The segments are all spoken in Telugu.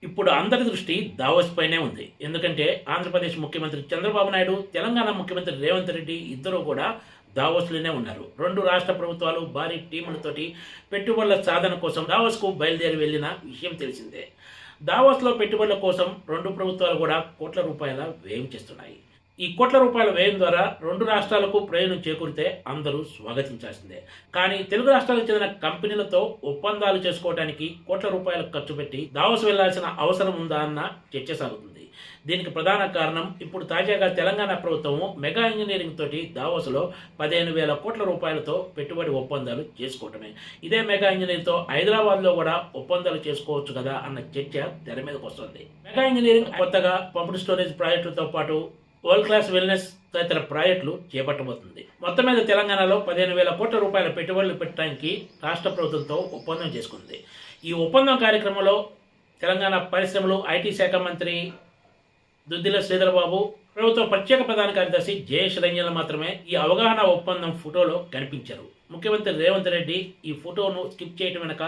ఇప్పుడు అందరి దృష్టి దావోస్ పైనే ఉంది. ఎందుకంటే ఆంధ్రప్రదేశ్ ముఖ్యమంత్రి చంద్రబాబు నాయుడు, తెలంగాణ ముఖ్యమంత్రి రేవంత్ రెడ్డి ఇద్దరూ కూడా దావోస్‌లోనే ఉన్నారు. 2 రాష్ట్ర ప్రభుత్వాలు భారీ టీములతోటి పెట్టుబడుల సాధన కోసం దావోస్‌కు బయలుదేరి వెళ్ళిన విషయం తెలిసిందే. దావోస్‌లో పెట్టుబడుల కోసం 2 ప్రభుత్వాలు కూడా కోట్ల రూపాయల వ్యయం చేస్తున్నాయి. ఈ కోట్ల రూపాయల వ్యయం ద్వారా 2 రాష్ట్రాలకు ప్రయోజనం చేకూరితే అందరూ స్వాగతించాల్సిందే. కానీ తెలుగు రాష్ట్రాలకు చెందిన కంపెనీలతో ఒప్పందాలు చేసుకోవడానికి కోట్ల రూపాయలు ఖర్చు పెట్టి దావోస్ వెళ్లాల్సిన అవసరం ఉందా అన్న చర్చ సాగుతుంది. దీనికి ప్రధాన కారణం ఇప్పుడు తాజాగా తెలంగాణ ప్రభుత్వం మెగా ఇంజనీరింగ్ తోటి దావోస్లో 15,000 కోట్ల రూపాయలతో పెట్టుబడి ఒప్పందాలు చేసుకోవటమే. ఇదే మెగా ఇంజనీరింగ్తో హైదరాబాద్లో కూడా ఒప్పందాలు చేసుకోవచ్చు కదా అన్న చర్చ తెర మీదకి వస్తుంది. మెగా ఇంజనీరింగ్ కొత్తగా పంపుడు స్టోరేజ్ ప్రాజెక్టులతో పాటు వరల్డ్ క్లాస్ వెల్నెస్ తదితర ప్రాజెక్టులు చేపట్టబోతుంది. మొత్తం మీద తెలంగాణలో 15,000 కోట్ల రూపాయల పెట్టుబడులు పెట్టడానికి రాష్ట్ర ప్రభుత్వంతో ఒప్పందం చేసుకుంది. ఈ ఒప్పందం కార్యక్రమంలో తెలంగాణ పరిశ్రమలు, ఐటీ శాఖ మంత్రి దుద్దిల శ్రీధరబాబు, ప్రభుత్వ ప్రత్యేక ప్రధాన కార్యదర్శి జయేష్ రంజన్లు మాత్రమే ఈ అవగాహన ఒప్పందం ఫోటోలో కనిపించారు. ముఖ్యమంత్రి రేవంత్ రెడ్డి ఈ ఫోటోను స్కిప్ చేయడం వెనక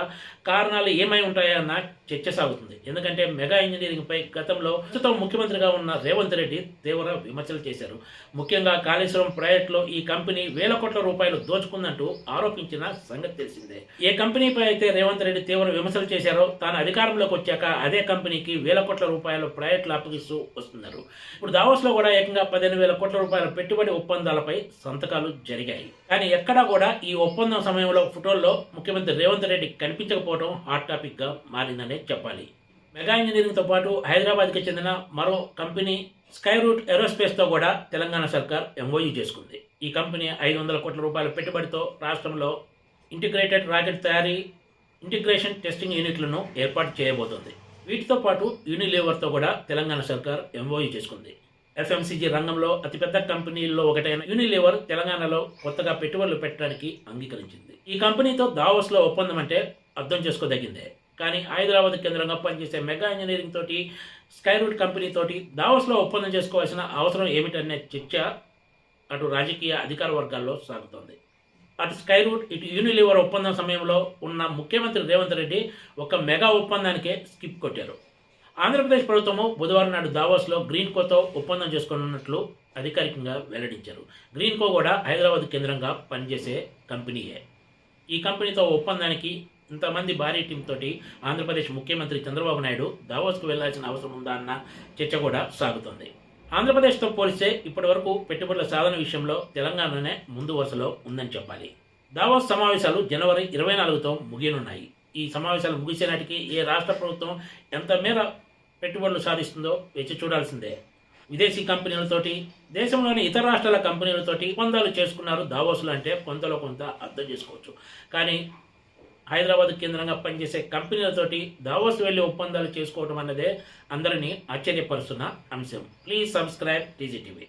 కారణాలు ఏమై ఉంటాయన్న చర్చ సాగుతుంది. ఎందుకంటే మెగా ఇంజనీరింగ్పై గతంలో ప్రస్తుతం ముఖ్యమంత్రిగా ఉన్న రేవంత్ రెడ్డి తీవ్ర విమర్శలు చేశారు. ముఖ్యంగా కాళేశ్వరం ప్రాజెక్టులో ఈ కంపెనీ 1,000 కోట్ల రూపాయలు దోచుకుందంటూ ఆరోపించిన సంగతి తెలిసిందే. ఏ కంపెనీపై అయితే రేవంత్ రెడ్డి తీవ్ర విమర్శలు చేశారో తాను అధికారంలోకి వచ్చాక అదే కంపెనీకి 1,000 కోట్ల రూపాయల ప్రాజెక్టులు అప్పగిస్తూ వస్తున్నారు. ఇప్పుడు దావోస్లో కూడా ఏకంగా 15,000 కోట్ల రూపాయల పెట్టుబడి ఒప్పందాలపై సంతకాలు జరిగాయి. కానీ ఎక్కడా కూడా ఈ ఒప్పందం సమయంలో ఫోటోల్లో ముఖ్యమంత్రి రేవంత్ రెడ్డి కనిపించకపోవడం హాట్ టాపిక్గా మారిందనే చెప్పాలి. మెగా ఇంజనీరింగ్తో పాటు హైదరాబాద్కి చెందిన మరో కంపెనీ స్కై రూట్ ఏరోస్పేస్తో కూడా తెలంగాణ సర్కార్ ఎంఓయూ చేసుకుంది. ఈ కంపెనీ 500 కోట్ల రూపాయల పెట్టుబడితో రాష్ట్రంలో ఇంటిగ్రేటెడ్ రాకెట్ తయారీ, ఇంటిగ్రేషన్ టెస్టింగ్ యూనిట్లను ఏర్పాటు చేయబోతోంది. వీటితో పాటు యూనిలీవర్తో కూడా తెలంగాణ సర్కార్ ఎంఓయూ చేసుకుంది. ఎఫ్ఎంసీజీ రంగంలో అతిపెద్ద కంపెనీల్లో ఒకటైన యూనిలీవర్ తెలంగాణలో కొత్తగా పెట్టుబడులు పెట్టడానికి అంగీకరించింది. ఈ కంపెనీతో దావోస్లో ఒప్పందం అంటే అర్థం చేసుకోదగిందే. కానీ హైదరాబాద్ కేంద్రంగా పనిచేసే మెగా ఇంజనీరింగ్ తోటి, స్కై రూట్ కంపెనీ తోటి దావోస్లో ఒప్పందం చేసుకోవాల్సిన అవసరం ఏమిటనే చర్చ అటు రాజకీయ అధికార వర్గాల్లో సాగుతోంది. అటు స్కై రూట్, ఇటు యూనిలీవర్ ఒప్పందం సమయంలో ఉన్న ముఖ్యమంత్రి రేవంత్ రెడ్డి ఒక మెగా ఒప్పందానికే స్కిప్ కొట్టారు. ఆంధ్రప్రదేశ్ ప్రభుత్వము బుధవారం నాడు దావోస్లో గ్రీన్కోతో ఒప్పందం చేసుకోనున్నట్లు అధికారికంగా వెల్లడించారు. గ్రీన్కో కూడా హైదరాబాద్ కేంద్రంగా పనిచేసే కంపెనీయే. ఈ కంపెనీతో ఒప్పందానికి ఇంతమంది భారీ టీం తోటి ఆంధ్రప్రదేశ్ ముఖ్యమంత్రి చంద్రబాబు నాయుడు దావోస్కు వెళ్లాల్సిన అవసరం ఉందా అన్న చర్చ కూడా సాగుతోంది. ఆంధ్రప్రదేశ్తో పోలిస్తే ఇప్పటివరకు పెట్టుబడుల సాధన విషయంలో తెలంగాణనే ముందు వరుసలో ఉందని చెప్పాలి. దావోస్ సమావేశాలు జనవరి 24తో ముగియనున్నాయి. ఈ సమావేశాలు ముగిసే నాటికి ఏ రాష్ట్ర ప్రభుత్వం ఎంత మేర పెట్టుబడులు సాధిస్తుందో వేచి చూడాల్సిందే. విదేశీ కంపెనీలతోటి, దేశంలోని ఇతర రాష్ట్రాల కంపెనీలతోటి ఒప్పందాలు చేసుకున్నారు దావోస్లో అంటే కొంతలో కొంత అర్థం చేసుకోవచ్చు. కానీ హైదరాబాద్ కేంద్రంగా పనిచేసే కంపెనీలతోటి దావోస్ వెళ్ళి ఒప్పందాలు చేసుకోవడం అన్నదే అందరినీ ఆశ్చర్యపరుస్తున్న అంశం. Please subscribe TGTV.